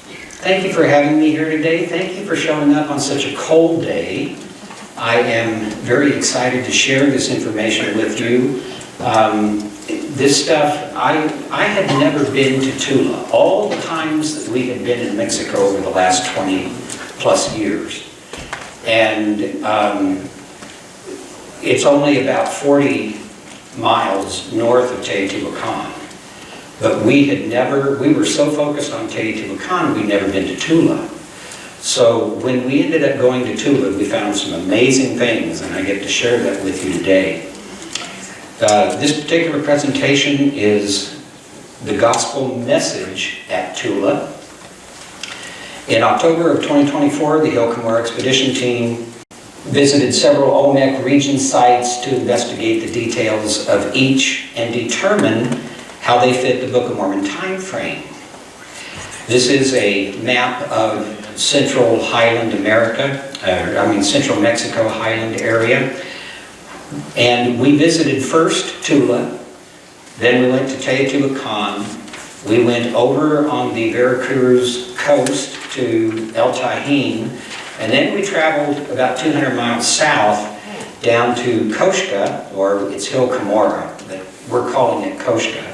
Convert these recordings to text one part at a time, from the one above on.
Thank you for having me here today. Thank you for showing up on such a cold day. I am very excited to share this information with you. This stuff, I had never been to Tula. All the times that we had been in Mexico over the last 20 plus years. And it's only about 40 miles north of Teotihuacan. But we were so focused on Teotihuacan, we'd never been to Tula. So when we ended up going to Tula, we found some amazing things, and I get to share that with you today. This particular presentation is the gospel message at Tula. In October of 2024, the Hill Cumorah expedition team visited several Olmec region sites to investigate the details of each and determine how they fit the Book of Mormon time frame. This is a map of central Highland America, central Mexico Highland area. And we visited first Tula, then we went to Teotihuacan, we went over on the Veracruz coast to El Tajín, and then we traveled about 200 miles south down to Koshka, or it's Hill Cumorah, but we're calling it Koshka.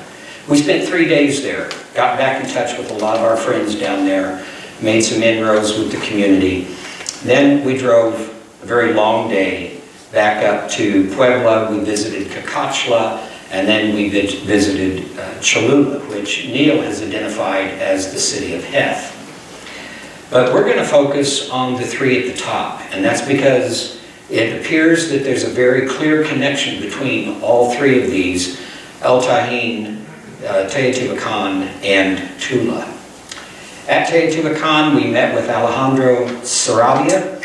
We spent 3 days there, got back in touch with a lot of our friends down there, made some inroads with the community. Then we drove a very long day back up to Puebla. We visited Cacachla, and then we visited Cholula, which Neil has identified as the city of Heth. But we're going to focus on the three at the top, and that's because it appears that there's a very clear connection between all three of these, El Tajín, Teotihuacan, and Tula. At Teotihuacan, we met with Alejandro Sarabia,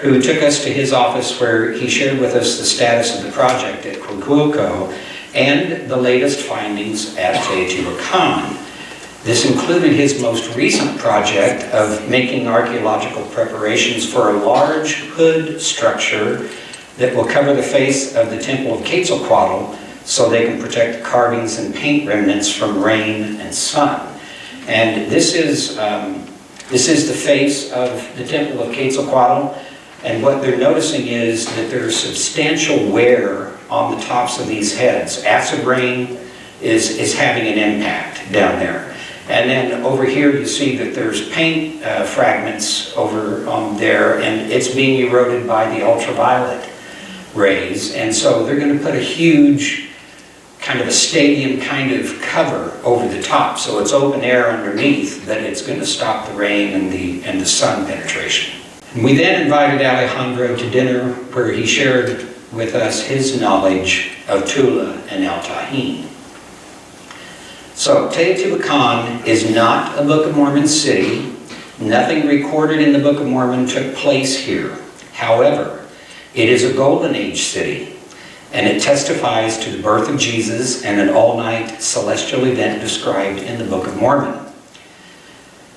who took us to his office where he shared with us the status of the project at Coahuilco and the latest findings at Teotihuacan. This included his most recent project of making archaeological preparations for a large hood structure that will cover the face of the Temple of Quetzalcoatl so they can protect the carvings and paint remnants from rain and sun. And this is the face of the Temple of Quetzalcoatl, and what they're noticing is that there's substantial wear on the tops of these heads. Acid rain is having an impact down there. And then over here you see that there's paint fragments over on there, and it's being eroded by the ultraviolet rays. And so they're going to put a huge kind of a stadium kind of cover over the top, so it's open air underneath, but it's going to stop the rain and the sun penetration. And we then invited Alejandro to dinner where he shared with us his knowledge of Tula and El Tajín. So Teotihuacan is not a Book of Mormon city. Nothing recorded in the Book of Mormon took place here. However, it is a Golden Age city, and it testifies to the birth of Jesus and an all-night celestial event described in the Book of Mormon.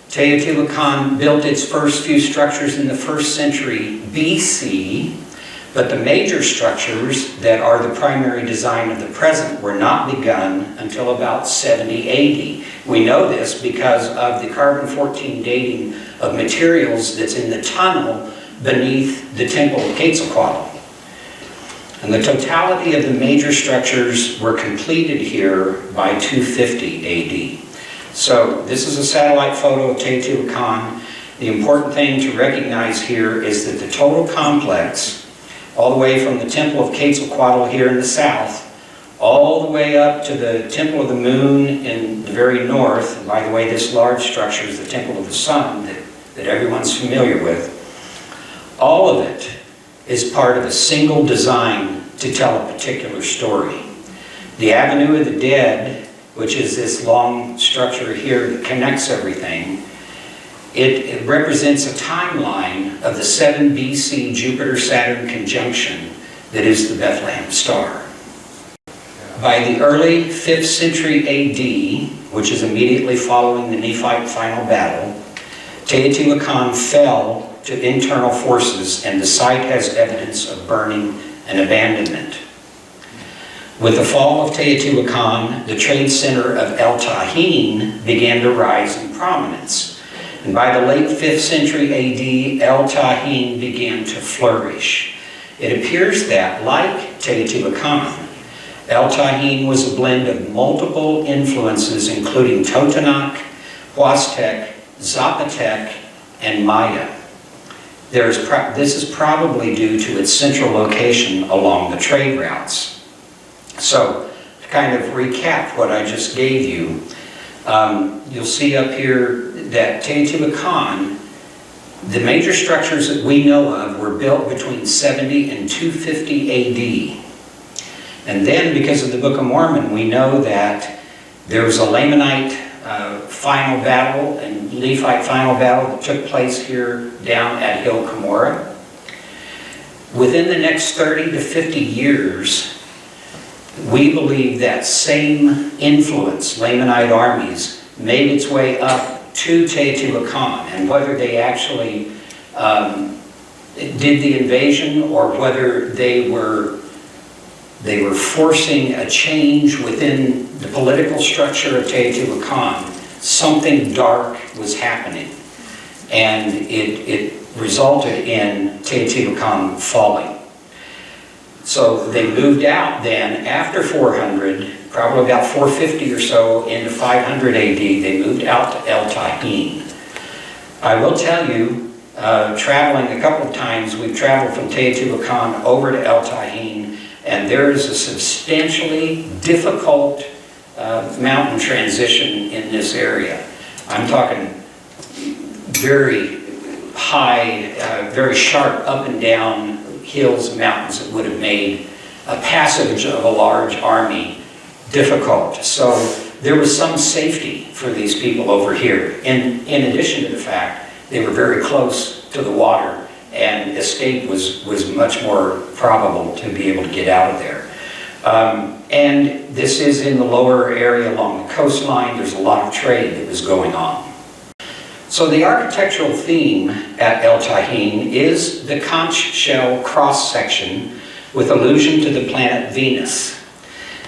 Teotihuacan built its first few structures in the 1st century BC, but the major structures that are the primary design of the present were not begun until about 70 AD. We know this because of the carbon-14 dating of materials that's in the tunnel beneath the Temple of Quetzalcoatl. And the totality of the major structures were completed here by 250 AD. So this is a satellite photo of Teotihuacan. The important thing to recognize here is that the total complex, all the way from the Temple of Quetzalcoatl here in the south, all the way up to the Temple of the Moon in the very north, and by the way, this large structure is the Temple of the Sun that everyone's familiar with, all of it is part of a single design to tell a particular story. The Avenue of the Dead, which is this long structure here that connects everything, it represents a timeline of the 7 BC Jupiter-Saturn conjunction that is the Bethlehem Star. By the early 5th century AD, which is immediately following the Nephite final battle, Teotihuacan fell to internal forces, and the site has evidence of burning and abandonment. With the fall of Teotihuacan, the trade center of El Tajín began to rise in prominence. And by the late 5th century AD, El Tajín began to flourish. It appears that, like Teotihuacan, El Tajín was a blend of multiple influences, including Totonac, Huastec, Zapotec, and Maya. This is probably due to its central location along the trade routes. So, to kind of recap what I just gave you, you'll see up here that Teotihuacan, the major structures that we know of were built between 70 and 250 AD. And then, because of the Book of Mormon, we know that there was a Lamanite final battle and Lephite final battle that took place here down at Hill Cumorah. Within the next 30 to 50 years, we believe that same influence, Lamanite armies, made its way up to Teotihuacan. And whether they actually did the invasion or whether they were forcing a change within the political structure of Teotihuacan, something dark was happening. And it resulted in Teotihuacan falling. So they moved out then, after 400, probably about 450 or so, into 500 AD, they moved out to El Tajín. I will tell you, traveling a couple of times, we've traveled from Teotihuacan over to El Tajín, and there is a substantially difficult mountain transition in this area. I'm talking very high, very sharp up and down hills and mountains that would have made a passage of a large army difficult. So there was some safety for these people over here. In addition to the fact they were very close to the water, and escape was much more probable to be able to get out of there. And this is in the lower area along the coastline. There's a lot of trade that was going on. So the architectural theme at El Tajín is the conch shell cross-section with allusion to the planet Venus.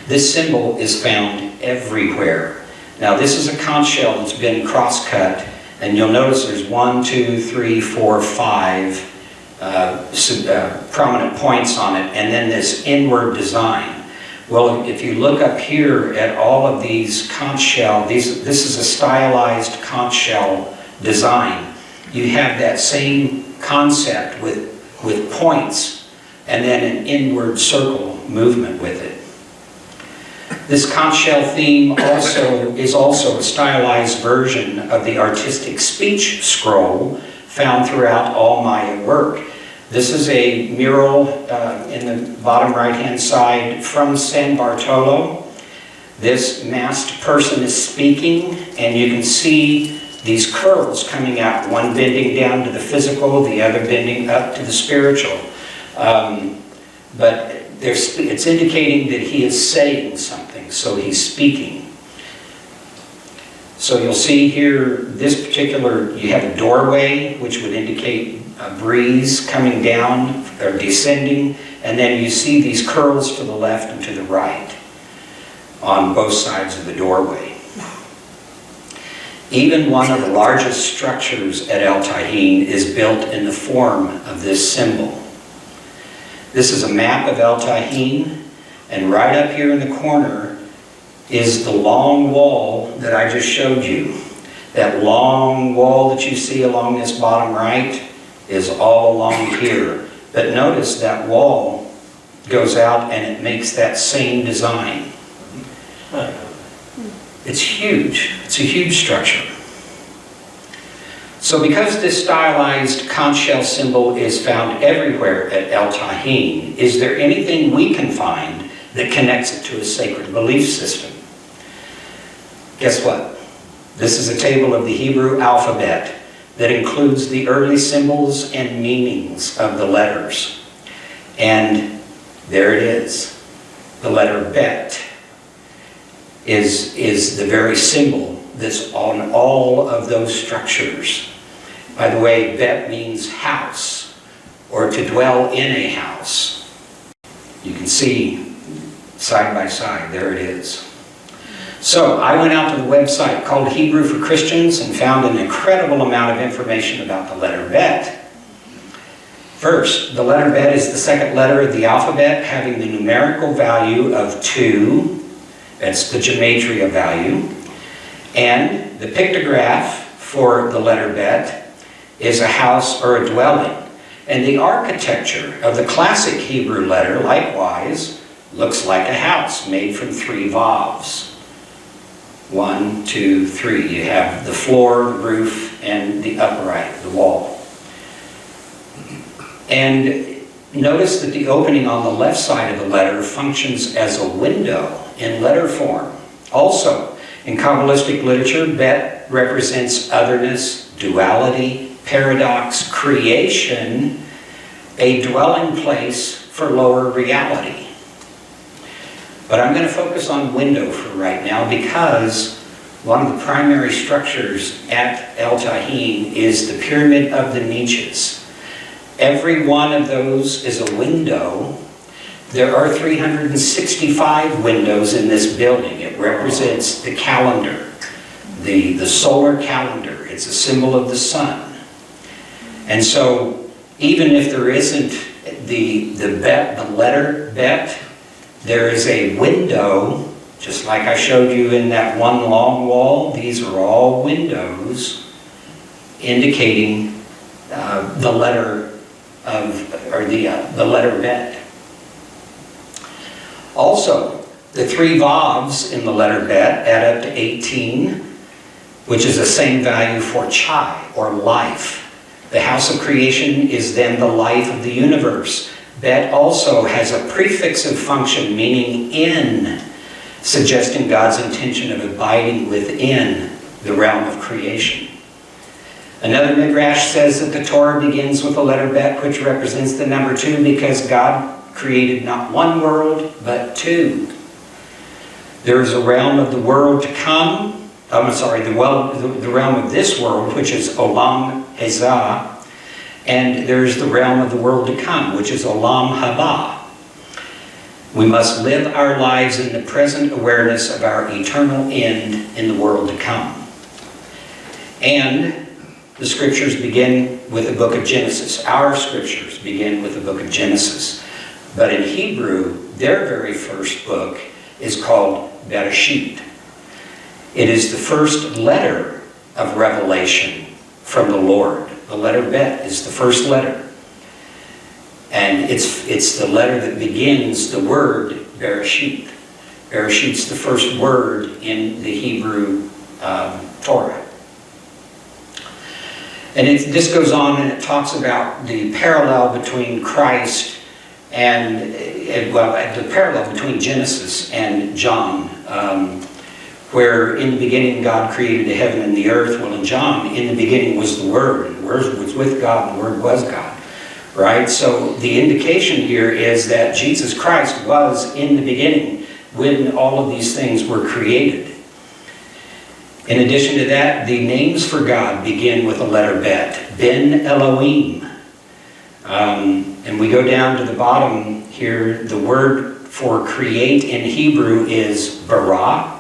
This symbol is found everywhere. Now this is a conch shell that's been cross-cut, and you'll notice there's 1, 2, 3, 4, 5 prominent points on it, and then this inward design. Well, if you look up here at all of these conch shell, this is a stylized conch shell design. You have that same concept with points and then an inward circle movement with it. This conch shell theme is also a stylized version of the artistic speech scroll found throughout all Maya work. This is a mural in the bottom right-hand side from San Bartolo. This masked person is speaking, and you can see these curls coming out, one bending down to the physical, the other bending up to the spiritual. But it's indicating that he is saying something, so he's speaking. So you'll see here, this particular, you have a doorway, which would indicate a breeze coming down or descending, and then you see these curls to the left and to the right on both sides of the doorway. Even one of the largest structures at El Tajín is built in the form of this symbol. This is a map of El Tajín, and right up here in the corner is the long wall that I just showed you. That long wall that you see along this bottom right is all along here. But notice that wall goes out and it makes that same design. It's huge. It's a huge structure. So because this stylized conch shell symbol is found everywhere at El Tajín, is there anything we can find that connects it to a sacred belief system? Guess what? This is a table of the Hebrew alphabet that includes the early symbols and meanings of the letters. And there it is. The letter Bet is the very symbol that's on all of those structures. By the way, Bet means house, or to dwell in a house. You can see side by side, there it is. So I went out to the website called Hebrew for Christians and found an incredible amount of information about the letter Bet. First, the letter Bet is the second letter of the alphabet, having the numerical value of 2. That's the gematria value. And the pictograph for the letter Bet is a house or a dwelling. And the architecture of the classic Hebrew letter, likewise, looks like a house made from 3 vavs. 1, 2, 3. You have the floor, the roof, and the upright, the wall. And notice that the opening on the left side of the letter functions as a window in letter form. Also, in Kabbalistic literature, Bet represents otherness, duality, paradox, creation, a dwelling place for lower reality. But I'm going to focus on window for right now because one of the primary structures at El Tahin is the Pyramid of the Niches. Every one of those is a window. There are 365 windows in this building. It represents the calendar, the solar calendar. It's a symbol of the sun. And so even if there isn't the letter Bet, there is a window, just like I showed you in that one long wall. These are all windows indicating the letter the letter Bet. Also, the 3 vavs in the letter Bet add up to 18, which is the same value for chai, or life. The house of creation is then the life of the universe. Bet also has a prefixive function, meaning in, suggesting God's intention of abiding within the realm of creation. Another midrash says that the Torah begins with the letter Bet, which represents the number 2, because God created not one world, but 2. There is a realm of the world to come. The realm of this world, which is Olam Hazah, and there's the realm of the world to come, which is Olam Haba. We must live our lives in the present awareness of our eternal end in the world to come. And the scriptures begin with the book of Genesis. Our scriptures begin with the book of Genesis. But in Hebrew, their very first book is called Bereshit. It is the first letter of revelation from the Lord. The letter Bet is the first letter. And it's the letter that begins the word Bereshit. Bereshit's the first word in the Hebrew Torah. And this goes on and it talks about the parallel between Christ and, the parallel between Genesis and John, where in the beginning God created the heaven and the earth. Well, in John, in the beginning was the Word, and the Word was with God, and the Word was God, right? So the indication here is that Jesus Christ was in the beginning when all of these things were created. In addition to that, the names for God begin with the letter Bet. Ben Elohim. And we go down to the bottom here. The word for create in Hebrew is bara.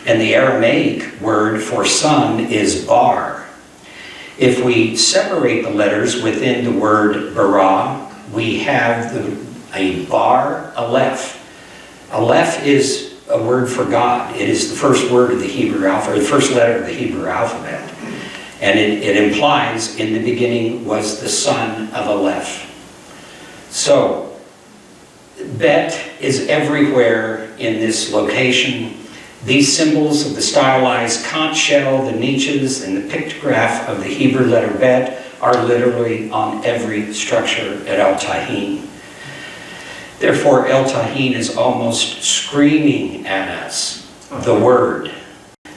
And the Aramaic word for sun is bar. If we separate the letters within the word bara, we have a bar aleph. Aleph is a word for God. It is the first word of the Hebrew alphabet, the first letter of the Hebrew alphabet. And it implies in the beginning was the son of Aleph. So, Bet is everywhere in this location. These symbols of the stylized conch shell, the niches, and the pictograph of the Hebrew letter Bet are literally on every structure at El Tahin. Therefore, El Tahin is almost screaming at us the Word,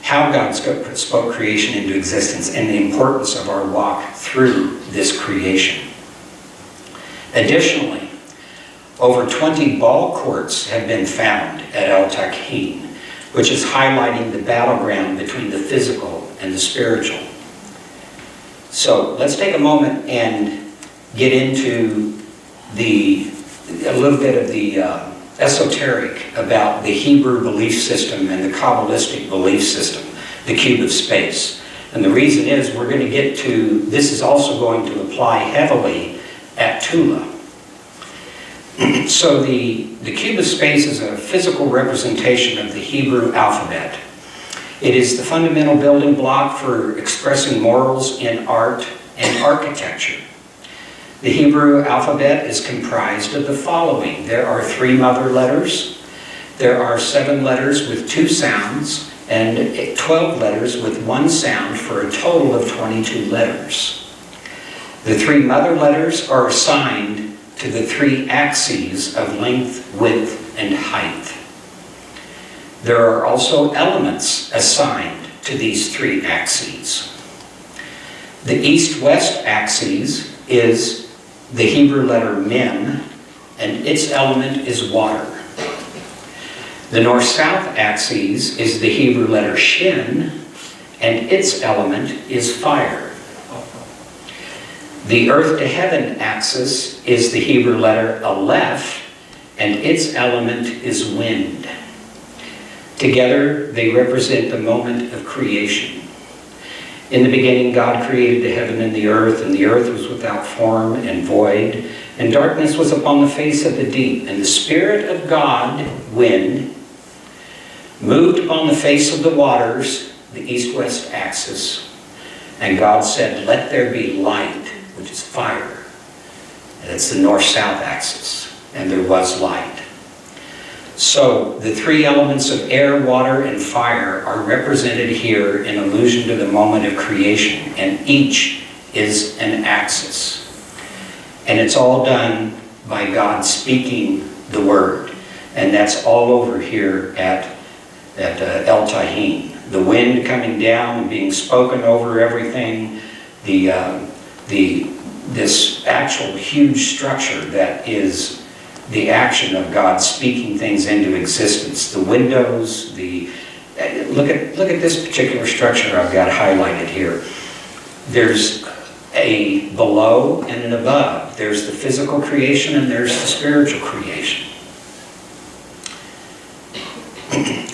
how God spoke creation into existence, and the importance of our walk through this creation. Additionally, over 20 ball courts have been found at El Tahin, which is highlighting the battleground between the physical and the spiritual. So let's take a moment and get into a little bit of the esoteric about the Hebrew belief system and the Kabbalistic belief system, the cube of space. And the reason is we're going to get to, this is also going to apply heavily at Tula. So the cube of space is a physical representation of the Hebrew alphabet. It is the fundamental building block for expressing morals in art and architecture. The Hebrew alphabet is comprised of the following. There are 3 mother letters, there are 7 letters with 2 sounds, and 12 letters with 1 sound for a total of 22 letters. The 3 mother letters are assigned to the 3 axes of length, width, and height. There are also elements assigned to these 3 axes. The east-west axis is the Hebrew letter Mem, and its element is water. The north-south axis is the Hebrew letter Shin, and its element is fire. The earth to heaven axis is the Hebrew letter Aleph, and its element is wind. Together, they represent the moment of creation. In the beginning, God created the heaven and the earth was without form and void, and darkness was upon the face of the deep. And the Spirit of God, wind, moved upon the face of the waters, the east-west axis. And God said, "Let there be light," which is fire. And it's the north-south axis. And there was light. So the 3 elements of air, water, and fire are represented here in allusion to the moment of creation, and each is an axis. And it's all done by God speaking the word. And that's all over here at El Tahin. The wind coming down and being spoken over everything, this actual huge structure that is the action of God speaking things into existence. The windows, look at this particular structure I've got highlighted here. There's a below and an above. There's the physical creation and there's the spiritual creation.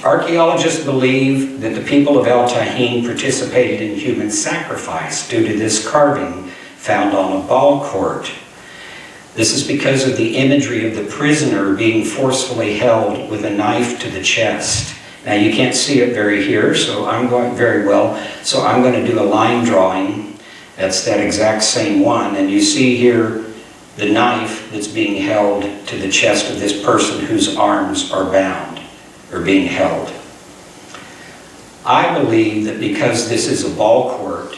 Archaeologists believe that the people of El Tahin participated in human sacrifice due to this carving found on a ball court. This is because of the imagery of the prisoner being forcefully held with a knife to the chest. Now you can't see it very here, so I'm going to do a line drawing. That's that exact same one, and you see here the knife that's being held to the chest of this person whose arms are bound or being held. I believe that because this is a ball court,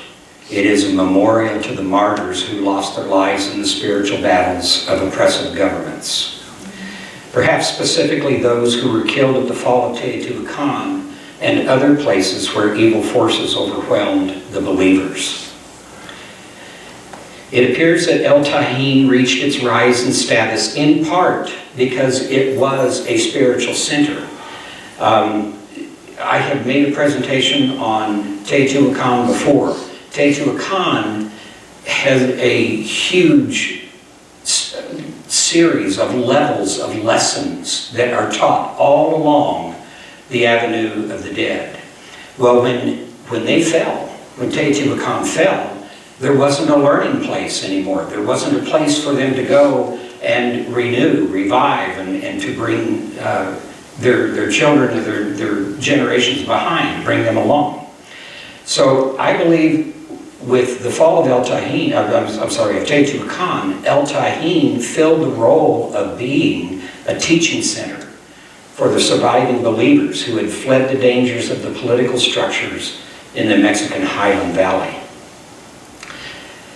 it is a memorial to the martyrs who lost their lives in the spiritual battles of oppressive governments. Perhaps specifically those who were killed at the fall of Teotihuacan and other places where evil forces overwhelmed the believers. It appears that El Tahin reached its rise in status in part because it was a spiritual center. I have made a presentation on Teotihuacan before. Teotihuacan has a huge series of levels of lessons that are taught all along the Avenue of the Dead. Well, when they fell, when Teotihuacan fell, there wasn't a learning place anymore. There wasn't a place for them to go and renew, revive, and to bring their children or their generations behind, bring them along. So I believe with the fall of El Tahin, of Teotihuacan, El Tahin filled the role of being a teaching center for the surviving believers who had fled the dangers of the political structures in the Mexican Highland Valley.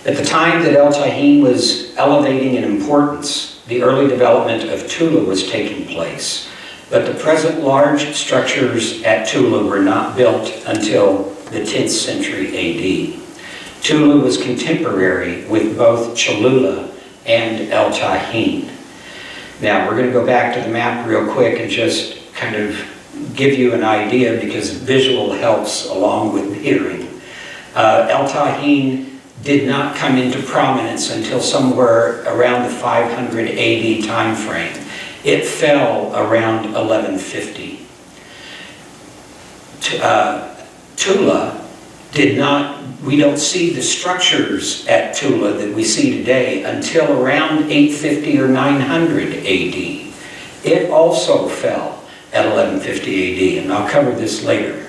At the time that El Tahin was elevating in importance, the early development of Tula was taking place. But the present large structures at Tula were not built until the 10th century AD. Tula was contemporary with both Cholula and El Tahin. Now we're going to go back to the map real quick and just kind of give you an idea because visual helps along with hearing. El Tahin did not come into prominence until somewhere around the 500 AD time frame. It fell around 1150. Tula did not, we don't see the structures at Tula that we see today until around 850 or 900 AD. It also fell at 1150 AD, and I'll cover this later.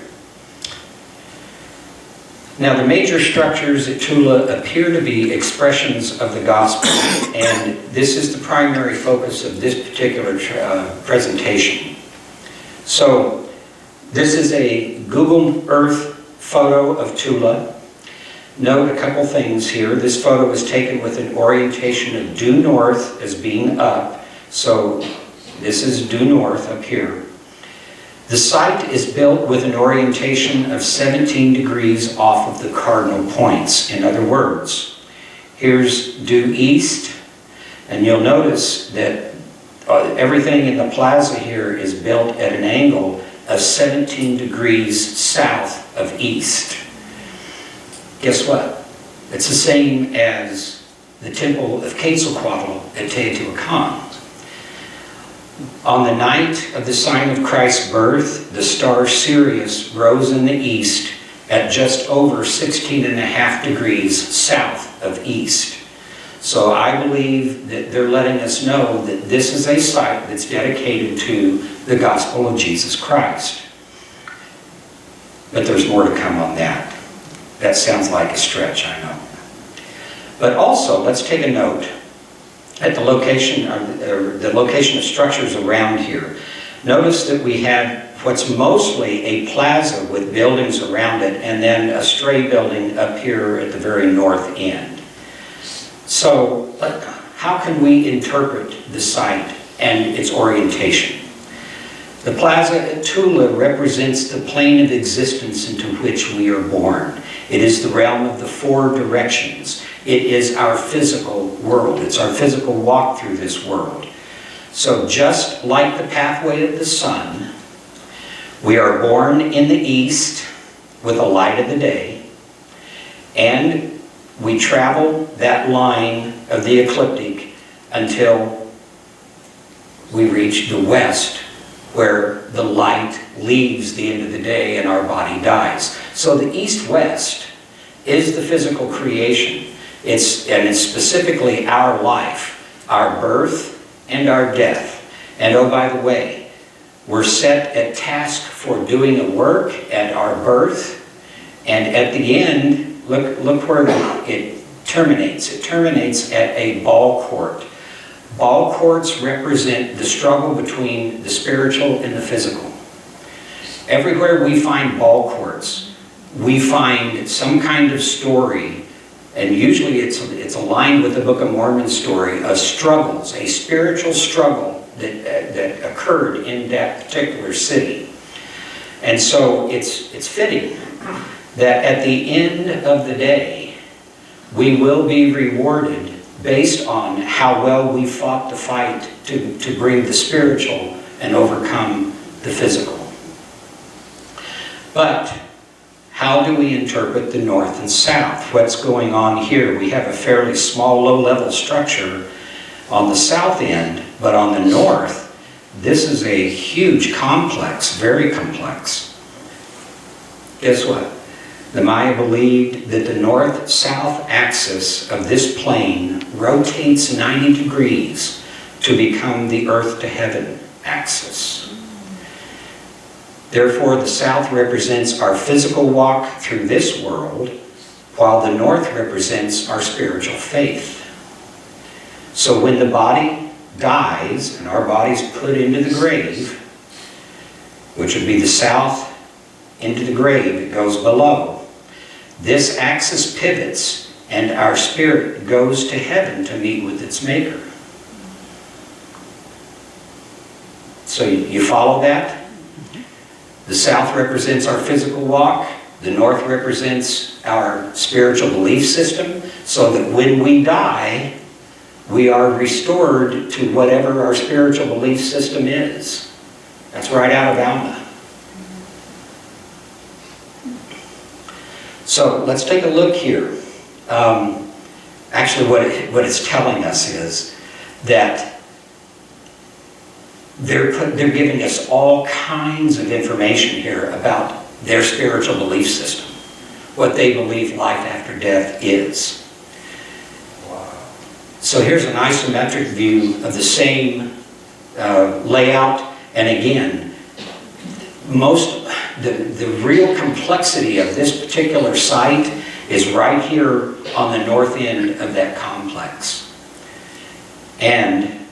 Now, the major structures at Tula appear to be expressions of the gospel, and this is the primary focus of this particular presentation. So, this is a Google Earth photo of Tula. Note a couple things here. This photo was taken with an orientation of due north as being up, so this is due north up here. The site is built with an orientation of 17 degrees off of the cardinal points. In other words, here's due east, and you'll notice that everything in the plaza here is built at an angle of 17 degrees south of east. Guess what? It's the same as the temple of Quetzalcoatl at Teotihuacan. On the night of the sign of Christ's birth, the star Sirius rose in the east at just over 16.5 degrees south of east. So I believe that they're letting us know that this is a site that's dedicated to the gospel of Jesus Christ. But there's more to come on that. That sounds like a stretch, I know. But also, let's take a note at the location of structures around here. Notice that we have what's mostly a plaza with buildings around it, and then a stray building up here at the very north end. So, how can we interpret the site and its orientation? The plaza at Tula represents the plane of existence into which we are born. It is the realm of the four directions. It is our physical world. It's our physical walk through this world. So just like the pathway of the sun, we are born in the east with the light of the day, and we travel that line of the ecliptic until we reach the west, where the light leaves the end of the day and our body dies. So the east-west is the physical creation. It's specifically our life, our birth and our death. And oh, by the way, we're set at task for doing a work at our birth, and at the end, look where it terminates. It terminates at a ball court. Ball courts represent the struggle between the spiritual and the physical. Everywhere we find ball courts, we find some kind of story, and usually it's aligned with the Book of Mormon story of struggles, a spiritual struggle that occurred in that particular city. And so it's fitting that at the end of the day, we will be rewarded based on how well we fought the fight to bring the spiritual and overcome the physical. But how do we interpret the north and south? What's going on here? We have a fairly small, low-level structure on the south end, but on the north, this is a huge complex, very complex. Guess what? The Maya believed that the north-south axis of this plane rotates 90 degrees to become the earth-to-heaven axis. Therefore, the south represents our physical walk through this world, while the north represents our spiritual faith. So when the body dies and our body's put into the grave, which would be the south into the grave, it goes below. This axis pivots and our spirit goes to heaven to meet with its maker. So you follow that? The south represents our physical walk. The north represents our spiritual belief system, so that when we die, we are restored to whatever our spiritual belief system is. That's right out of Alma. So let's take a look here. Actually, what it's telling us is that they're giving us all kinds of information here about their spiritual belief system, what they believe life after death is. So here's an isometric view of the same layout, and again, the real complexity of this particular site is right here on the north end of that complex. And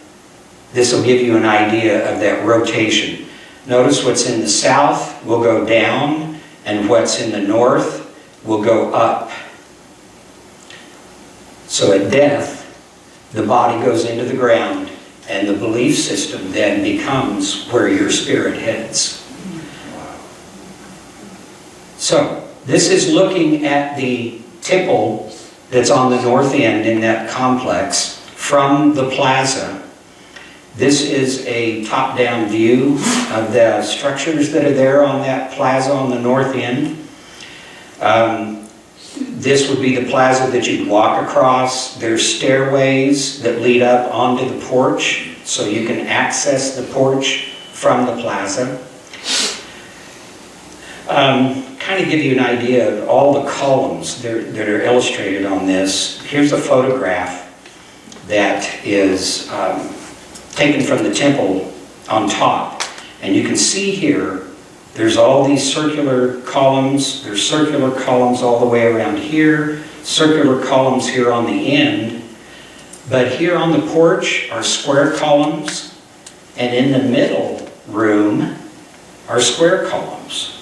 this will give you an idea of that rotation. Notice what's in the south will go down, and what's in the north will go up. So at death, the body goes into the ground, and the belief system then becomes where your spirit heads. So, this is looking at the tipple that's on the north end in that complex from the plaza. This is a top-down view of the structures that are there on that plaza on the north end. This would be the plaza that you'd walk across. There's stairways that lead up onto the porch, so you can access the porch from the plaza. Kind of give you an idea of all the columns that are illustrated on this. Here's a photograph that is taken from the temple on top. And you can see here, there's all these circular columns. There's circular columns all the way around here, circular columns here on the end. But here on the porch are square columns, and in the middle room are square columns.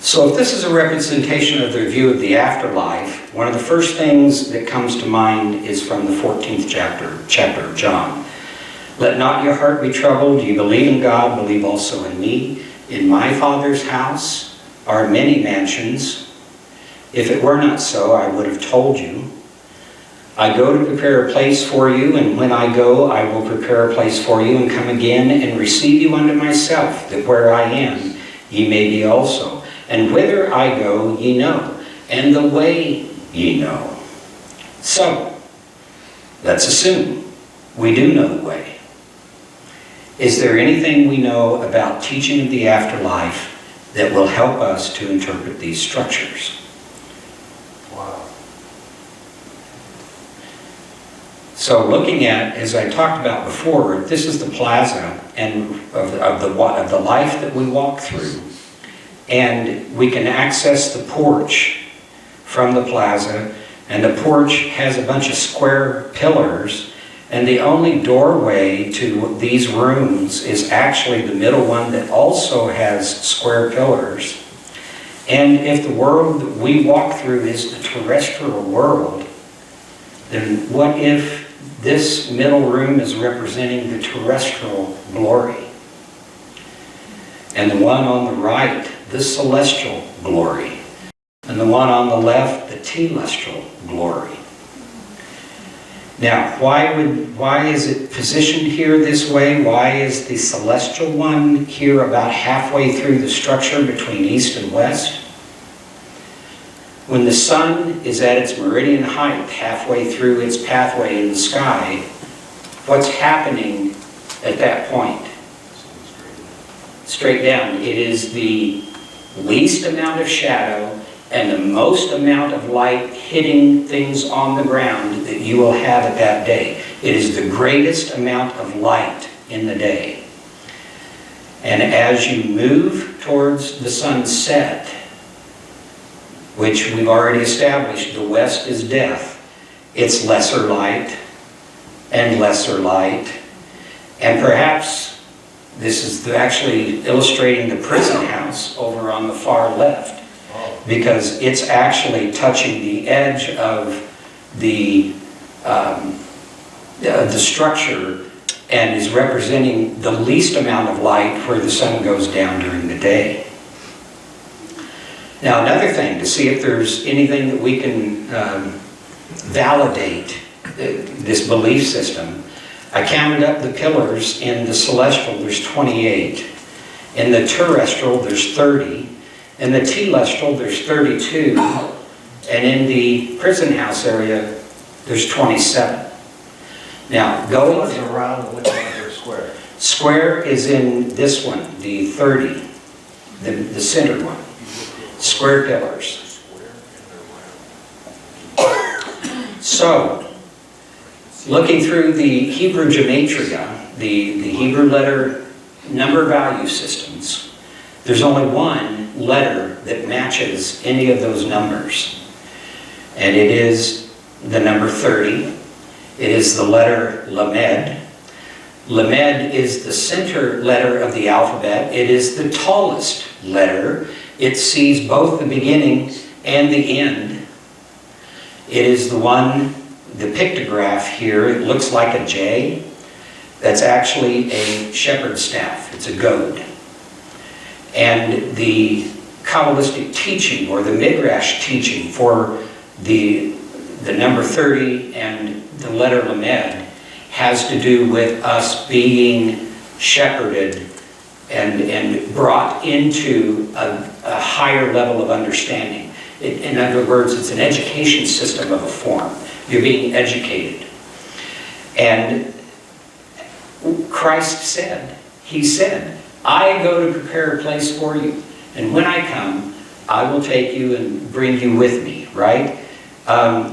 So if this is a representation of their view of the afterlife, one of the first things that comes to mind is from the 14th chapter of John. Let not your heart be troubled. You believe in God, believe also in me. In my Father's house are many mansions. If it were not so, I would have told you. I go to prepare a place for you, and when I go, I will prepare a place for you, and come again and receive you unto myself, that where I am, ye may be also. And whither I go, ye know, and the way ye know. So, let's assume we do know the way. Is there anything we know about teaching of the afterlife that will help us to interpret these structures? Wow. So looking at, as I talked about before, this is the plaza and of the life that we walk through. And we can access the porch from the plaza, and the porch has a bunch of square pillars, and the only doorway to these rooms is actually the middle one that also has square pillars. And if the world that we walk through is the terrestrial world, then what if this middle room is representing the terrestrial glory? And the one on the right, the celestial glory. And the one on the left, the telestial glory. Now, why is it positioned here this way? Why is the celestial one here about halfway through the structure between east and west? When the sun is at its meridian height, halfway through its pathway in the sky, what's happening at that point? Straight down. It is the least amount of shadow and the most amount of light hitting things on the ground that you will have at that day. It is the greatest amount of light in the day. And as you move towards the sunset, which we've already established, the west is death, it's lesser light and lesser light. And perhaps this is actually illustrating the prison house over on the far left, because it's actually touching the edge of the structure and is representing the least amount of light where the sun goes down during the day. Now, another thing, to see if there's anything that we can validate this belief system, I counted up the pillars. In the celestial, there's 28. In the terrestrial, there's 30. In the telestial, there's 32. And in the prison house area, there's 27. Now, Which going... one's around and which ones are square? Square is in this one, the 30, the center one. Square pillars. So, looking through the Hebrew gematria, the Hebrew letter number value systems, there's only one letter that matches any of those numbers. And it is the number 30. It is the letter Lamed. Lamed is the center letter of the alphabet. It is the tallest letter. It sees both the beginning and the end. It is the one, the pictograph here, it looks like a J. That's actually a shepherd's staff. It's a goad. And the Kabbalistic teaching, or the Midrash teaching for the number 30 and the letter Lamed, has to do with us being shepherded and brought into a higher level of understanding. In other words, it's an education system of a form. You're being educated. And Christ said, He said, I go to prepare a place for you. And when I come, I will take you and bring you with me, right?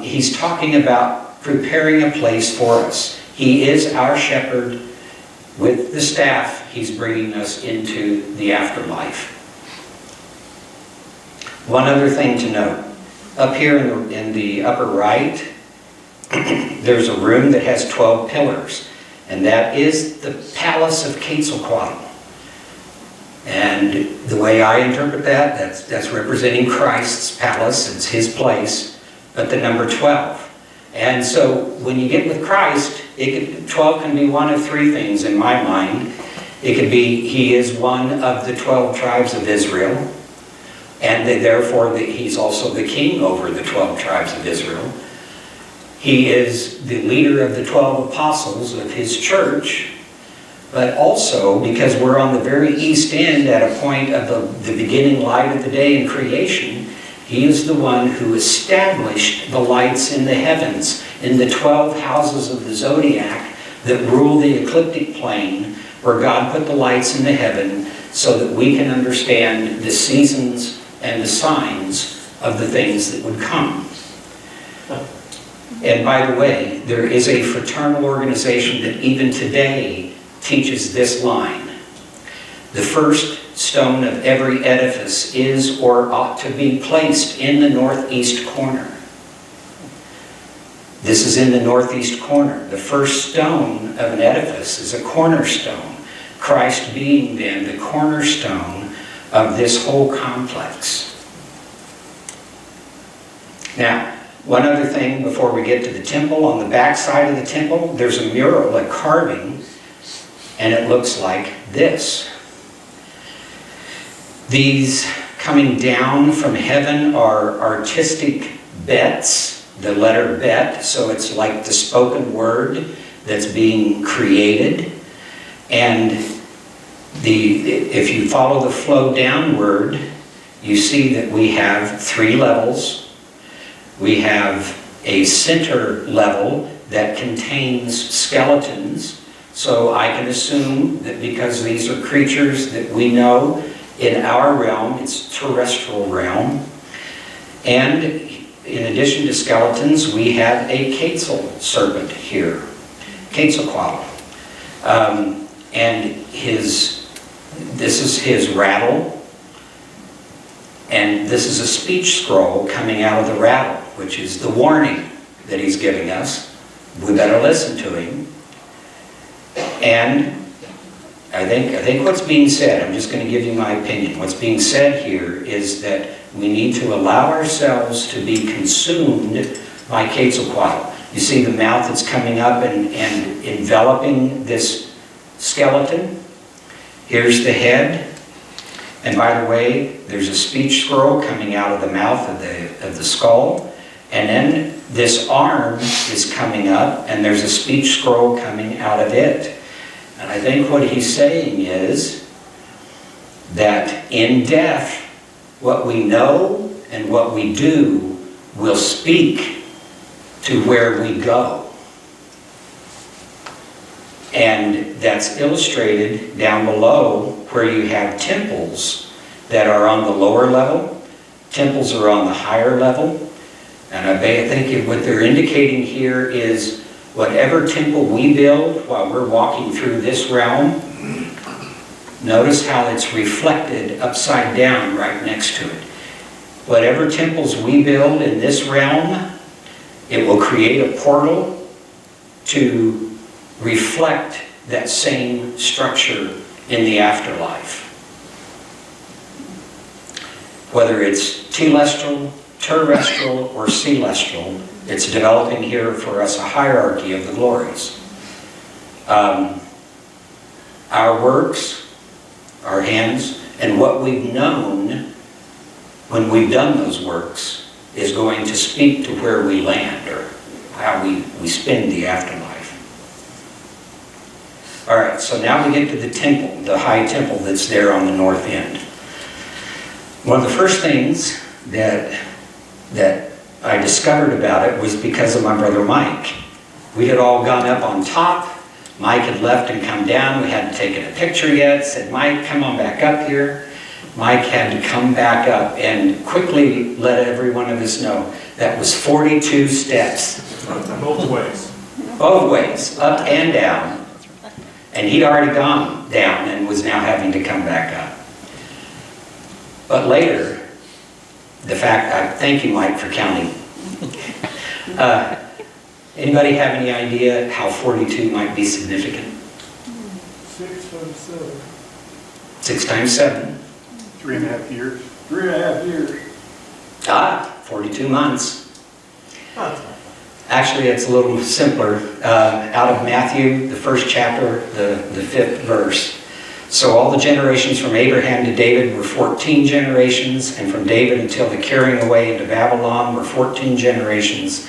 He's talking about preparing a place for us. He is our shepherd. With the staff, He's bringing us into the afterlife. One other thing to note. Up here in the upper right, there's a room that has 12 pillars. And that is the palace of Quetzalcoatl. And the way I interpret that, that's representing Christ's palace. It's His place. But the number 12. And so when you get with Christ, 12 can be one of three things in my mind. It could be He is one of the 12 tribes of Israel, and therefore He's also the king over the 12 tribes of Israel. He is the leader of the 12 apostles of His church, but also, because we're on the very east end at a point of the beginning light of the day in creation, He is the one who established the lights in the heavens, in the 12 houses of the zodiac that rule the ecliptic plane, where God put the lights in the heaven so that we can understand the seasons and the signs of the things that would come. And by the way, there is a fraternal organization that even today teaches this line. The first stone of every edifice is or ought to be placed in the northeast corner. This is in the northeast corner. The first stone of an edifice is a cornerstone. Christ being then the cornerstone of this whole complex. Now, one other thing before we get to the temple. On the back side of the temple, there's a mural, a carving, and it looks like this. These coming down from heaven are artistic bets, the letter bet, so it's like the spoken word that's being created. And if you follow the flow downward, you see that we have 3 levels. We have a center level that contains skeletons. So I can assume that because these are creatures that we know in our realm, it's terrestrial realm. And in addition to skeletons, we have a Quetzal serpent here, Quetzalcoatl. And this is his rattle. And this is a speech scroll coming out of the rattle, which is the warning that he's giving us. We better listen to him. And I think what's being said, I'm just going to give you my opinion. What's being said here is that we need to allow ourselves to be consumed by Quetzalcoatl. You see the mouth that's coming up and enveloping this skeleton. Here's the head. And by the way, there's a speech scroll coming out of the mouth of the skull. And then this arm is coming up, and there's a speech scroll coming out of it. And I think what he's saying is that in death, what we know and what we do will speak to where we go. And that's illustrated down below where you have temples that are on the lower level. Temples are on the higher level. And I think what they're indicating here is whatever temple we build while we're walking through this realm, notice how it's reflected upside down right next to it. Whatever temples we build in this realm, it will create a portal to reflect that same structure in the afterlife. Whether it's telestial, terrestrial, or celestial, it's developing here for us a hierarchy of the glories. Our works, our hands, and what we've known when we've done those works is going to speak to where we land or how we spend the afterlife. All right, so now we get to the temple, the high temple that's there on the north end. One of the first things that I discovered about it was because of my brother Mike. We had all gone up on top. Mike had left and come down. We hadn't taken a picture yet. Said, Mike, come on back up here. Mike had to come back up and quickly let every one of us know that was 42 steps. Both ways. Both ways, up and down. And he'd already gone down and was now having to come back up. But later, thank you, Mike, for counting. Anybody have any idea how 42 might be significant? 6 times 7. 6 times 7. 3.5 years. 3.5 years. 42 months. Actually, it's a little simpler. Out of Matthew, the 1st chapter, the 5th verse. So all the generations from Abraham to David were 14 generations, and from David until the carrying away into Babylon were 14 generations,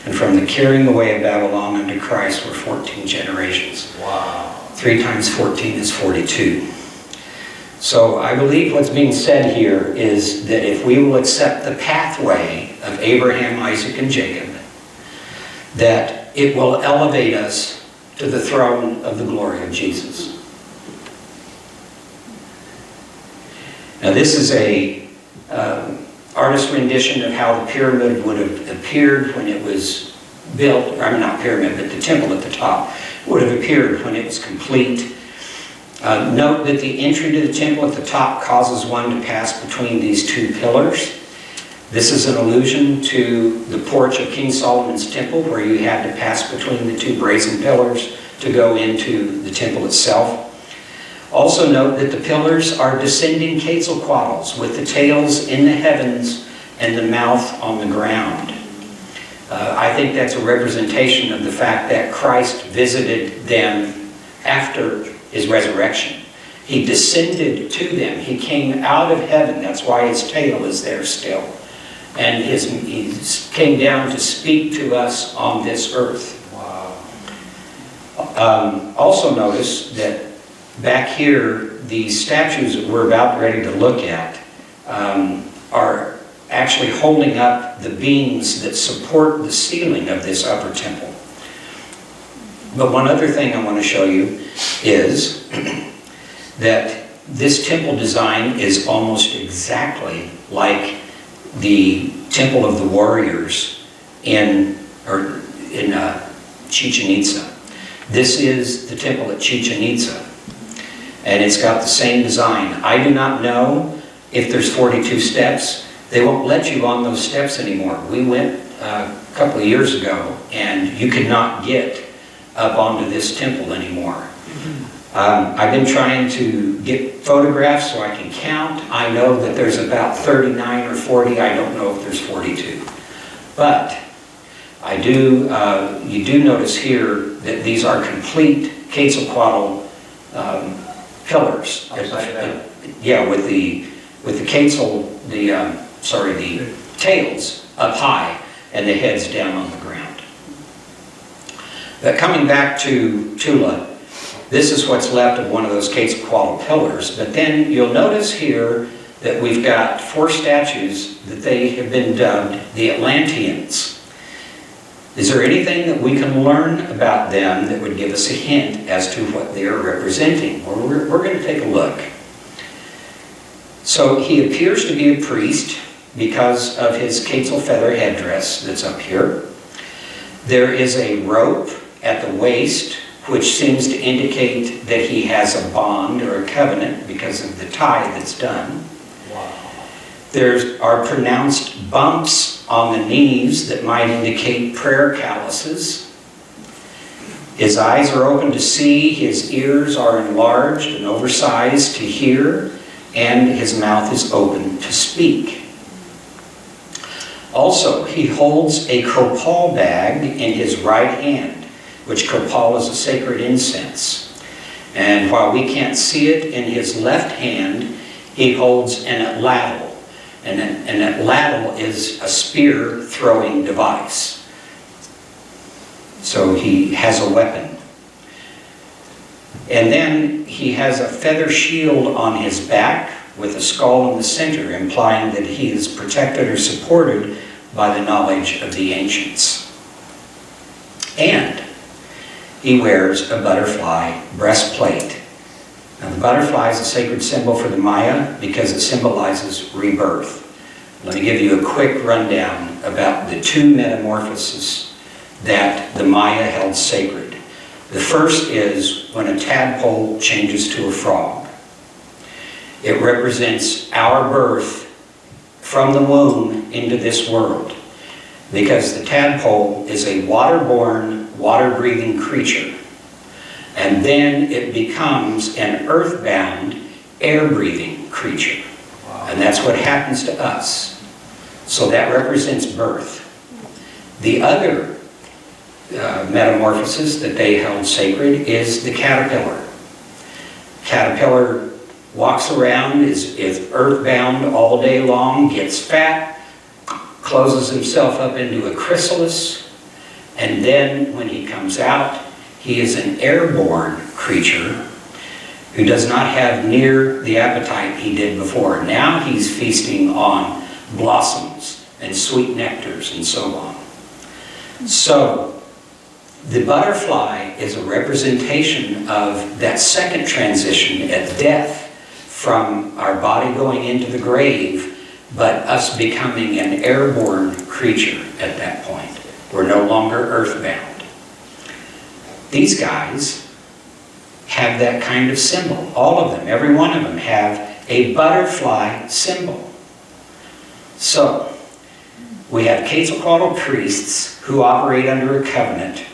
and from the carrying away of Babylon unto Christ were 14 generations. Wow. 3 times 14 is 42. So I believe what's being said here is that if we will accept the pathway of Abraham, Isaac, and Jacob, that it will elevate us to the throne of the glory of Jesus. Now this is a artist's rendition of how the pyramid would have appeared when it was built. I mean, not pyramid, but the temple at the top would have appeared when it was complete. Note that the entry to the temple at the top causes one to pass between these two pillars. This is an allusion to the porch of King Solomon's temple, where you had to pass between the two brazen pillars to go into the temple itself. Also note that the pillars are descending Quetzalcoatls with the tails in the heavens and the mouth on the ground. I think that's a representation of the fact that Christ visited them after his resurrection. He descended to them. He came out of heaven. That's why his tail is there still. And he came down to speak to us on this earth. Wow. Also notice that back here, the statues that we're about ready to look at are actually holding up the beams that support the ceiling of this upper temple. But one other thing I want to show you is that this temple design is almost exactly like the Temple of the Warriors in Chichen Itza. This is the temple at Chichen Itza, and it's got the same design. I do not know if there's 42 steps. They won't let you on those steps anymore. We went a couple of years ago, and you could not get up onto this temple anymore. I've been trying to get photographs so I can count. I know that there's about 39 or 40. I don't know if there's 42. But you do notice here that these are complete Quetzalcoatl pillars. Upside down. Yeah, with the quetzal, the tails up high and the heads down on the ground. But coming back to Tula, this is what's left of one of those Quetzalcoatl pillars. But then you'll notice here that we've got 4 statues that they have been dubbed the Atlanteans. Is there anything that we can learn about them that would give us a hint as to what they are representing? Well, we're going to take a look. So he appears to be a priest because of his quetzal feather headdress that's up here. There is a rope at the waist, which seems to indicate that he has a bond or a covenant because of the tie that's done. Wow. There are pronounced bumps on the knees that might indicate prayer calluses. His eyes are open to see, his ears are enlarged and oversized to hear, and his mouth is open to speak. Also, he holds a copal bag in his right hand, which copal is a sacred incense. And while we can't see it, in his left hand, he holds an atlatl. And an atlatl is a spear-throwing device. So he has a weapon. And then he has a feather shield on his back with a skull in the center, implying that he is protected or supported by the knowledge of the ancients. And he wears a butterfly breastplate. Now, the butterfly is a sacred symbol for the Maya because it symbolizes rebirth. Let me give you a quick rundown about the two metamorphoses that the Maya held sacred. The first is when a tadpole changes to a frog. It represents our birth from the womb into this world, because the tadpole is a waterborne, water-breathing creature. And then it becomes an earthbound, air-breathing creature. Wow. And that's what happens to us. So that represents birth. The other metamorphosis that they held sacred is the caterpillar. Caterpillar walks around, is earthbound all day long, gets fat, closes himself up into a chrysalis, and then when he comes out, he is an airborne creature who does not have near the appetite he did before. Now he's feasting on blossoms and sweet nectars and so on. So the butterfly is a representation of that second transition at death, from our body going into the grave, but us becoming an airborne creature at that point. We're no longer earthbound. These guys have that kind of symbol. All of them, every one of them, have a butterfly symbol. So, we have Quetzalcoatl priests who operate under a covenant,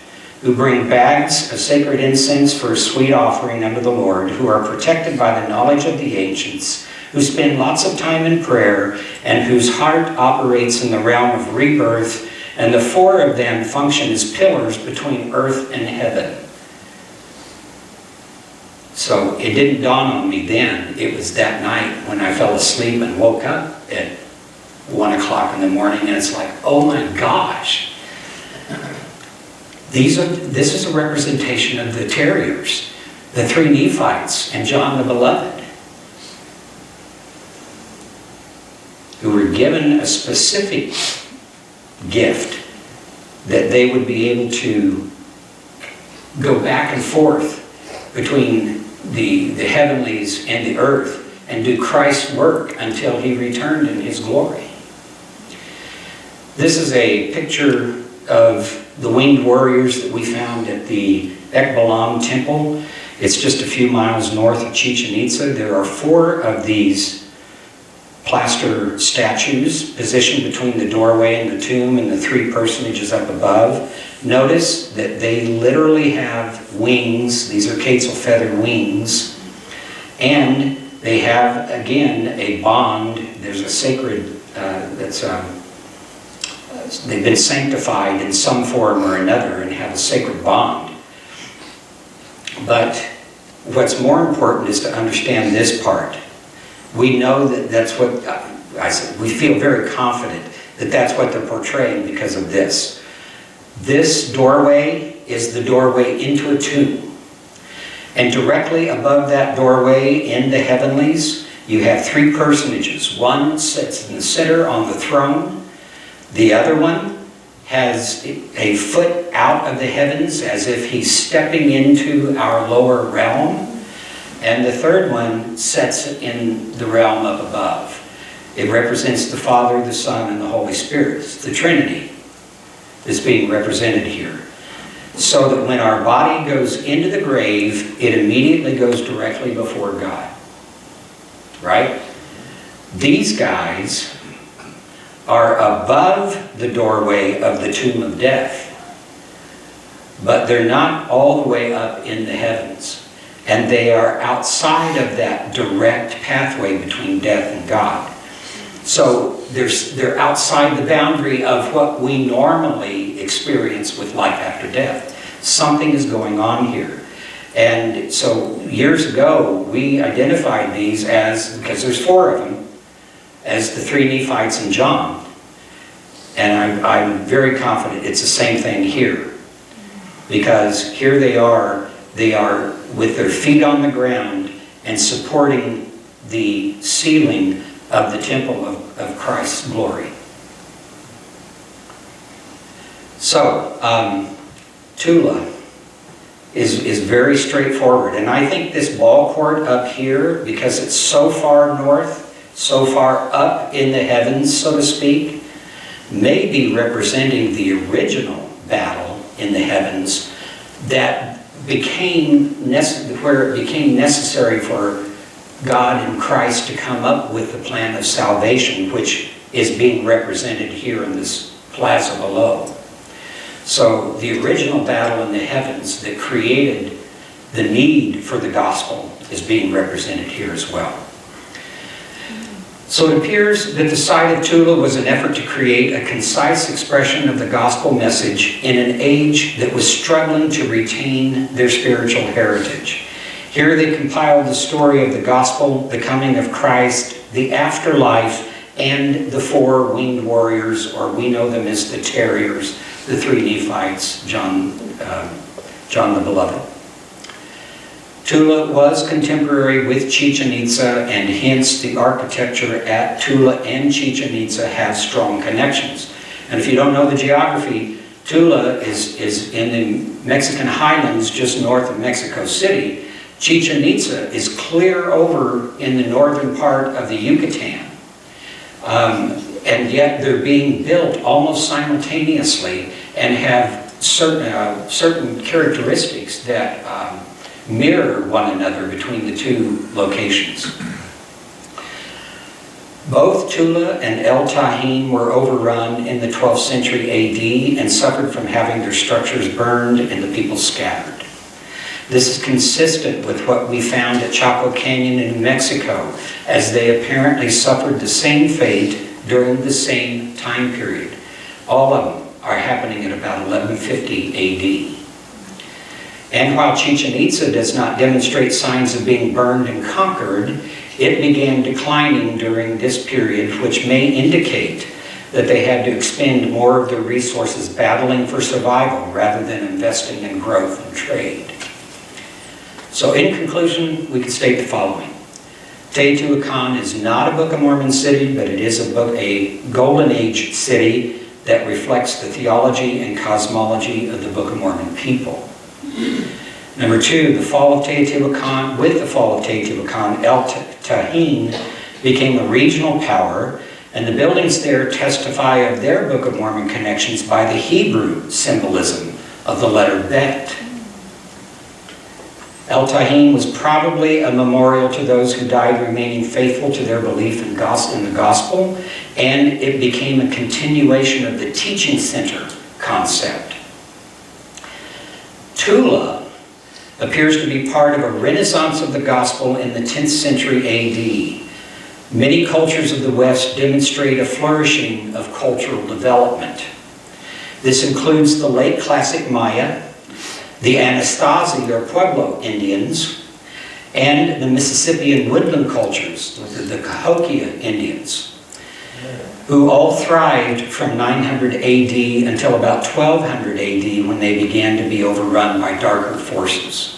who bring bags of sacred incense for a sweet offering unto the Lord, who are protected by the knowledge of the ancients, who spend lots of time in prayer, and whose heart operates in the realm of rebirth, and the four of them function as pillars between earth and heaven. So it didn't dawn on me then. It was that night when I fell asleep and woke up at 1 o'clock in the morning, and it's like, oh my gosh. This is a representation of the terriers, the three Nephites, and John the Beloved, who were given a specific gift that they would be able to go back and forth between the heavenlies and the earth and do Christ's work until he returned in his glory. This is a picture of the winged warriors that we found at the Ekbalam temple. It's just a few miles north of Chichen Itza. There are 4 of these plaster statues positioned between the doorway and the tomb and the 3 personages up above. Notice that they literally have wings. These are quetzal feather wings. And they have, again, a bond. There's a sacred they've been sanctified in some form or another and have a sacred bond. But what's more important is to understand this part. We know that that's what, I said, we feel very confident that that's what they're portraying because of this. This doorway is the doorway into a tomb. And directly above that doorway in the heavenlies, you have 3 personages. One sits in the center on the throne. The other one has a foot out of the heavens as if he's stepping into our lower realm. And the third one sets in the realm up above. It represents the Father, the Son, and the Holy Spirit. It's the Trinity that's being represented here. So that when our body goes into the grave, it immediately goes directly before God. Right? These guys are above the doorway of the tomb of death. But they're not all the way up in the heavens. And they are outside of that direct pathway between death and God. So they're outside the boundary of what we normally experience with life after death. Something is going on here. And so years ago, we identified these as, because there's 4 of them, as the 3 Nephites and John. And I'm very confident it's the same thing here. Because here they are with their feet on the ground and supporting the ceiling of the temple of Christ's glory. So, Tula is very straightforward. And I think this ball court up here, because it's so far north, so far up in the heavens, so to speak, may be representing the original battle in the heavens that where it became necessary for God and Christ to come up with the plan of salvation, which is being represented here in this plaza below. So the original battle in the heavens that created the need for the gospel is being represented here as well. So it appears that the site of Tula was an effort to create a concise expression of the gospel message in an age that was struggling to retain their spiritual heritage. Here they compiled the story of the gospel, the coming of Christ, the afterlife, and the 4 winged warriors, or we know them as the terriers, the 3 Nephites, John the Beloved. Tula was contemporary with Chichen Itza, and hence the architecture at Tula and Chichen Itza have strong connections. And if you don't know the geography, Tula is in the Mexican highlands just north of Mexico City. Chichen Itza is clear over in the northern part of the Yucatan. And yet they're being built almost simultaneously and have certain characteristics that mirror one another between the 2 locations. Both Tula and El Tajín were overrun in the 12th century AD and suffered from having their structures burned and the people scattered. This is consistent with what we found at Chaco Canyon in New Mexico, as they apparently suffered the same fate during the same time period. All of them are happening at about 1150 AD. And while Chichen Itza does not demonstrate signs of being burned and conquered, it began declining during this period, which may indicate that they had to expend more of their resources battling for survival rather than investing in growth and trade. So in conclusion, we can state the following. Teotihuacan is not a Book of Mormon city, but it is a Golden Age city that reflects the theology and cosmology of the Book of Mormon people. Number 2, with the fall of Teotihuacan, El Tajín became a regional power, and the buildings there testify of their Book of Mormon connections by the Hebrew symbolism of the letter Bet. El Tajín was probably a memorial to those who died remaining faithful to their belief in the gospel, and it became a continuation of the teaching center concept. Tula appears to be part of a renaissance of the gospel in the 10th century AD. Many cultures of the West demonstrate a flourishing of cultural development. This includes the late classic Maya, the Anasazi or Pueblo Indians, and the Mississippian woodland cultures, the Cahokia Indians, who all thrived from 900 AD until about 1200 AD when they began to be overrun by darker forces.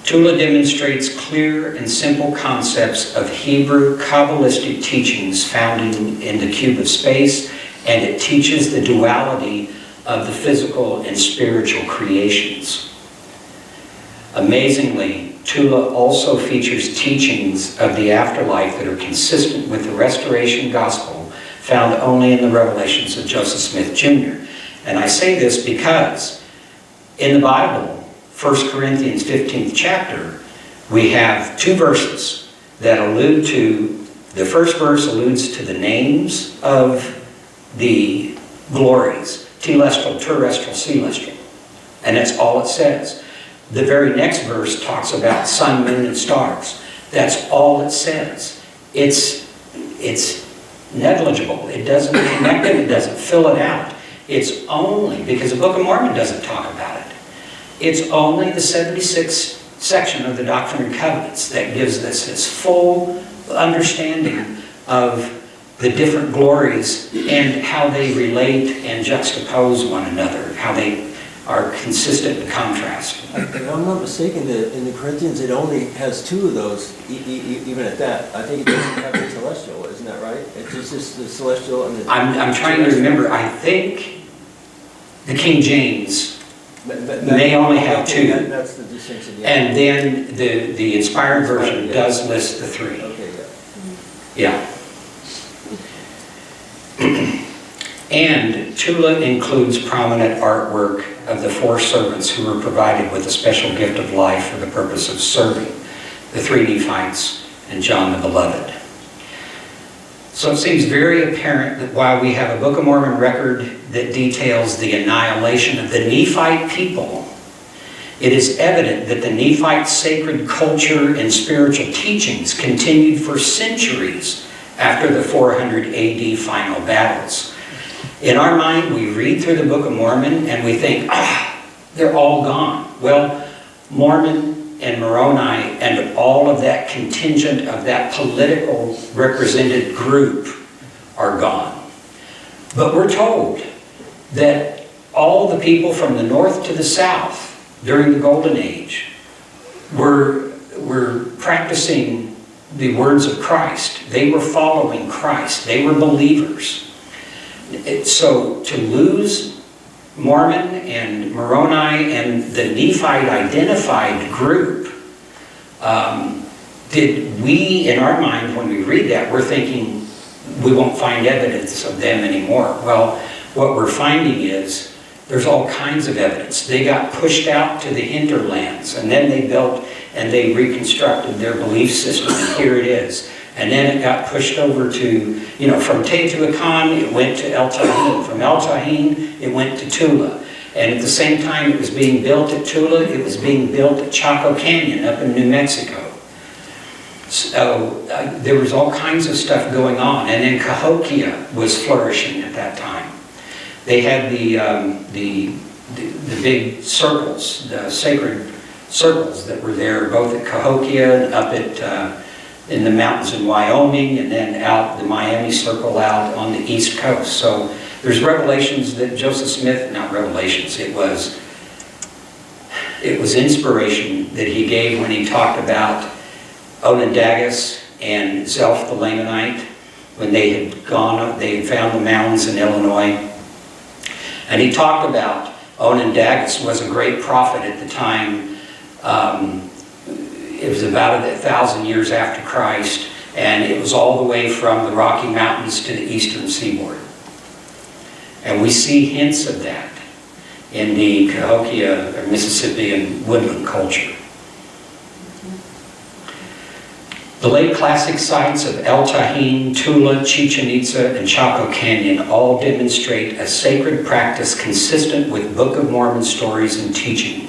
Tula demonstrates clear and simple concepts of Hebrew Kabbalistic teachings found in the cube of space and it teaches the duality of the physical and spiritual creations. Amazingly, Tula also features teachings of the afterlife that are consistent with the restoration gospel found only in the revelations of Joseph Smith Jr. And I say this because in the Bible, 1 Corinthians 15th chapter, we have two verses that allude to, the first verse alludes to the names of the glories, telestial, terrestrial, celestial. And that's all it says. The very next verse talks about sun, moon, and stars. That's all it says. It's negligible. It doesn't connect it. It doesn't fill it out. It's only, because the Book of Mormon doesn't talk about it, it's only the 76th section of the Doctrine and Covenants that gives us this full understanding of the different glories and how they relate and juxtapose one another, how they are consistent in contrast. If I'm not mistaken, in the Corinthians, it only has two of those, even at that. I think it doesn't have the celestial, isn't that right? It's just the celestial and the... I'm trying to remember. I think the King James may only have two. That's the distinction. Yeah. And then the inspired version does list the three. Okay, Yeah. And Tula includes prominent artwork of the four servants who were provided with a special gift of life for the purpose of serving the three Nephites and John the Beloved. So it seems very apparent that while we have a Book of Mormon record that details the annihilation of the Nephite people, it is evident that the Nephite sacred culture and spiritual teachings continued for centuries after the 400 AD final battles. In our mind, we read through the Book of Mormon and we think, they're all gone. Well, Mormon and Moroni and all of that contingent of that political represented group are gone. But we're told that all the people from the north to the south during the Golden Age were practicing the words of Christ. They were following Christ. They were believers. So to lose Mormon and Moroni and the Nephite identified group, did we, in our mind, when we read that, we're thinking we won't find evidence of them anymore. Well, what we're finding is there's all kinds of evidence. They got pushed out to the hinterlands, and then they built and they reconstructed their belief system, and here it is. And then it got pushed over to, from Teotihuacan, it went to El Tajín. From El Tajín, it went to Tula. And at the same time it was being built at Tula, it was being built at Chaco Canyon up in New Mexico. So there was all kinds of stuff going on. And then Cahokia was flourishing at that time. They had the big circles, the sacred circles that were there, both at Cahokia and up at in the mountains in Wyoming, and then out the Miami Circle out on the East Coast. So there's revelations that Joseph Smith, not revelations, it was inspiration that he gave when he talked about Onondagas and Zelph the Lamanite, when they had found the mountains in Illinois. And he talked about Onondagas was a great prophet at the time. It was about 1,000 years after Christ, and it was all the way from the Rocky Mountains to the eastern seaboard. And we see hints of that in the Cahokia or Mississippian woodland culture. The late classic sites of El Tajín, Tula, Chichen Itza, and Chaco Canyon all demonstrate a sacred practice consistent with Book of Mormon stories and teaching.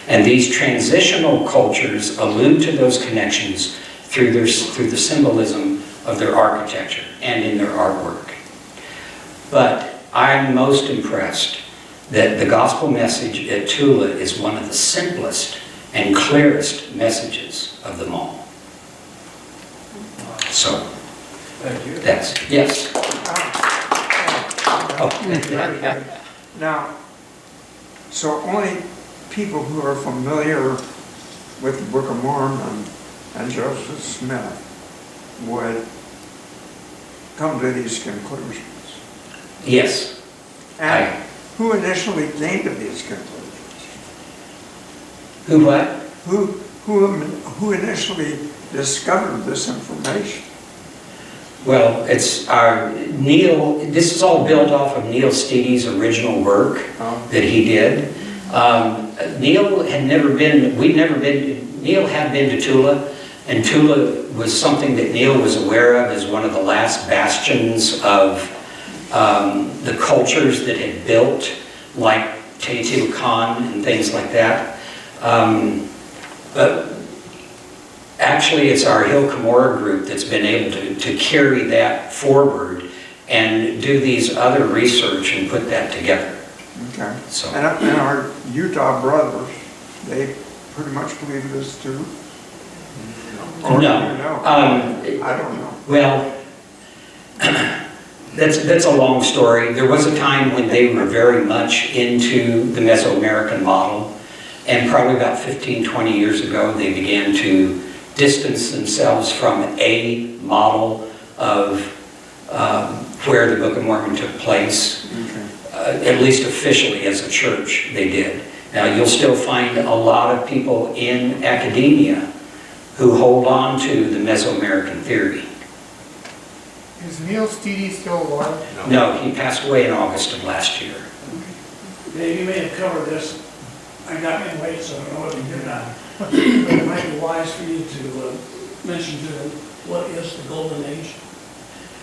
And these transitional cultures allude to those connections through the symbolism of their architecture and in their artwork. But I'm most impressed that the gospel message at Tula is one of the simplest and clearest messages of them all. So, Thank you. that's, yes. Now, so only people who are familiar with the Book of Mormon and Joseph Smith would come to these conclusions. Yes. And who initially came to these conclusions? Who what? Who initially discovered this information? Well, it's our Neil, this is all built off of Neil Steedy's original work that he did. Neil had never been, Neil had been to Tula, and Tula was something that Neil was aware of as one of the last bastions of the cultures that had built, like Teotihuacan and things like that. But actually, it's our Hill Cumorah group that's been able to carry that forward and do these other research and put that together. Okay. So. And our Utah brothers, they pretty much believe this too? Or do you know? I don't know. Well, that's a long story. There was a time when they were very much into the Mesoamerican model, and probably about 15, 20 years ago, they began to distance themselves from a model of where the Book of Mormon took place. Okay. At least officially as a church, they did. Now, you'll still find a lot of people in academia who hold on to the Mesoamerican theory. Is Neil Steedy still alive? No, he passed away in August of last year. Dave, you may have covered this. I got me late, so I don't know what you did not. But it might be wise for you to mention to them, what is the Golden Age?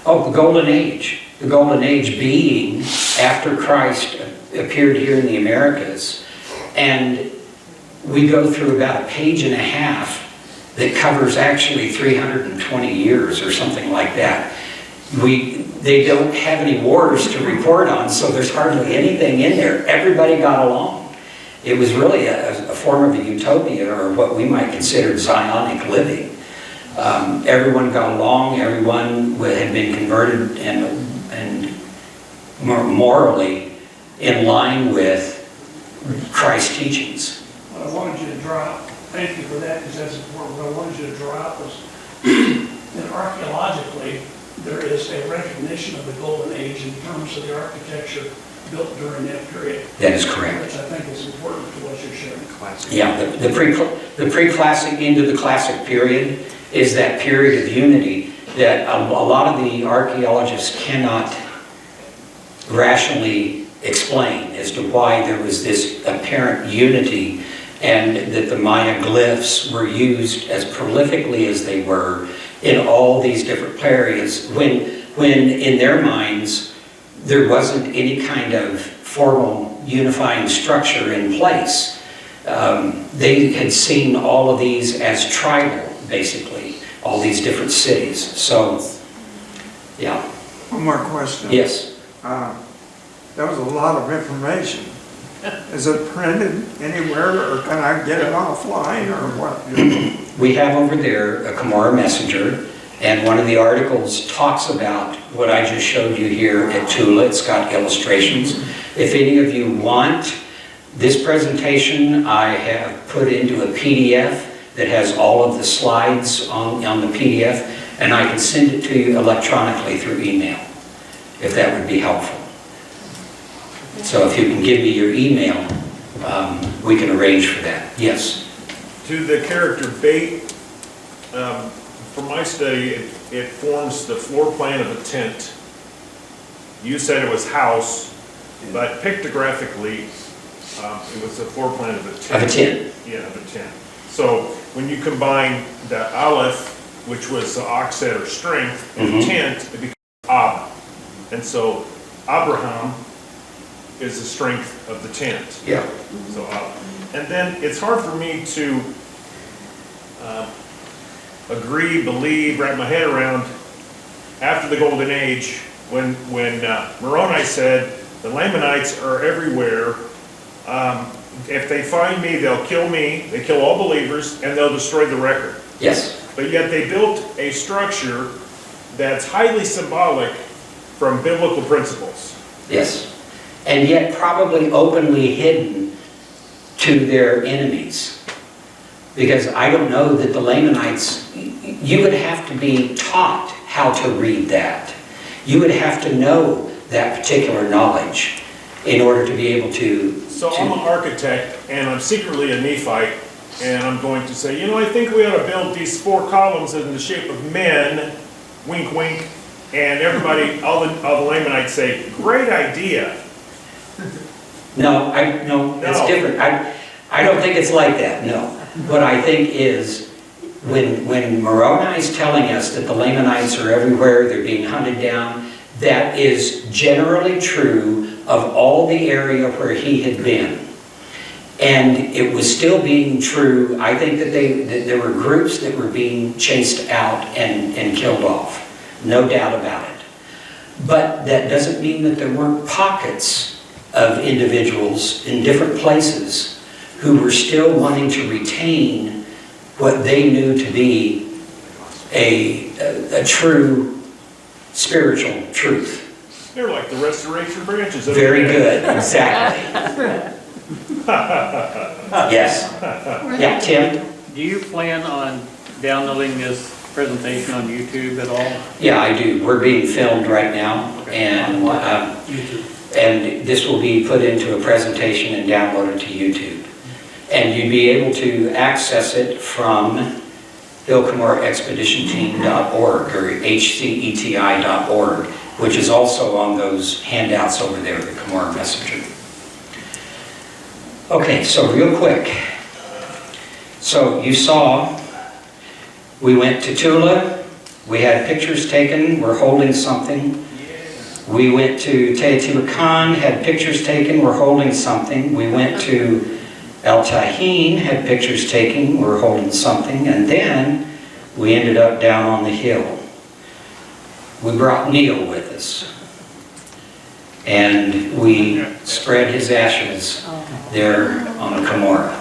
Oh, the Golden Age. The Golden Age being after Christ appeared here in the Americas. And we go through about a page and a half that covers actually 320 years or something like that. They don't have any wars to report on, so there's hardly anything in there. Everybody got along. It was really a form of a utopia, or what we might consider Zionic living. Everyone got along, everyone had been converted and morally in line with Christ's teachings. What I wanted you to draw out, thank you for that, because that's important. What I wanted you to draw out was that archaeologically, there is a recognition of the Golden Age in terms of the architecture built during that period. That is correct. Which I think is important to what you're sharing. Yeah, the pre-classic into the classic period is that period of unity that a lot of the archaeologists cannot rationally explain as to why there was this apparent unity, and that the Maya glyphs were used as prolifically as they were in all these different areas, when in their minds there wasn't any kind of formal unifying structure in place. They had seen all of these as tribal, basically, all these different cities. So, yeah. One more question. Yes. That was a lot of information. Is it printed anywhere, or can I get it offline, or what? We have over there a Cumorah Messenger, and one of the articles talks about what I just showed you here at Tula. It's got illustrations. If any of you want this presentation, I have put into a PDF that has all of the slides on the PDF, and I can send it to you electronically through email, if that would be helpful. So if you can give me your email, we can arrange for that. Yes? To the character bait, from my study, it forms the floor plan of a tent. You said it was house, but pictographically, it was a floor plan of a tent. Of a tent. Yeah, of a tent. So when you combine the aleph, which was the oxet or strength, and tent, it becomes Ab. And so Abraham is the strength of the tent. Yeah. So Ab. And then it's hard for me to agree, believe, wrap my head around after the Golden Age when Moroni said the Lamanites are everywhere. If they find me, they'll kill me, they kill all believers, and they'll destroy the record. Yes. But yet they built a structure that's highly symbolic from biblical principles. Yes. And yet probably openly hidden to their enemies. Because I don't know that the Lamanites, you would have to be taught how to read that. You would have to know that particular knowledge in order to be able to. So I'm an architect, and I'm secretly a Nephite, and I'm going to say, I think we ought to build these 4 columns in the shape of men, wink, wink, and everybody, all the Lamanites say, great idea. No, it's No. different. I don't think it's like that, no. What I think is, when Moroni is telling us that the Lamanites are everywhere, they're being hunted down, that is generally true of all the area where he had been. And it was still being true, I think that there were groups that were being chased out and killed off. No doubt about it. But that doesn't mean that there weren't pockets of individuals in different places who were still wanting to retain what they knew to be a true spiritual truth. They're like the restoration branches. of Very the- good, exactly. Yes. Yeah, Tim? Do you plan on downloading this presentation on YouTube at all? Yeah, I do. We're being filmed right now, and this will be put into a presentation and downloaded to YouTube. And you'd be able to access it from BillCamorraExpeditionTeam.org or hceti.org, which is also on those handouts over there, the Camorra Messenger. Okay, so real quick. So you saw, we went to Tula, we had pictures taken, we're holding something. We went to Teotihuacan, had pictures taken, we're holding something. We went to El Tajín, had pictures taken, we're holding something. And then we ended up down on the hill. We brought Neil with us. And we spread his ashes there on the Camorra.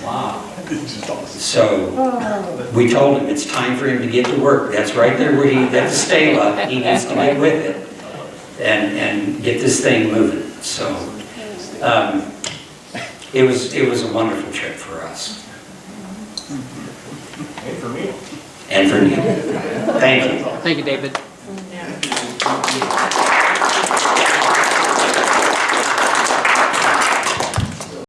Wow. So we told him it's time for him to get to work. That's right there where that's Stela. He needs to get with it and get this thing moving. So it was a wonderful trip for us. And for me. And for Neil. Thank you. Thank you, David.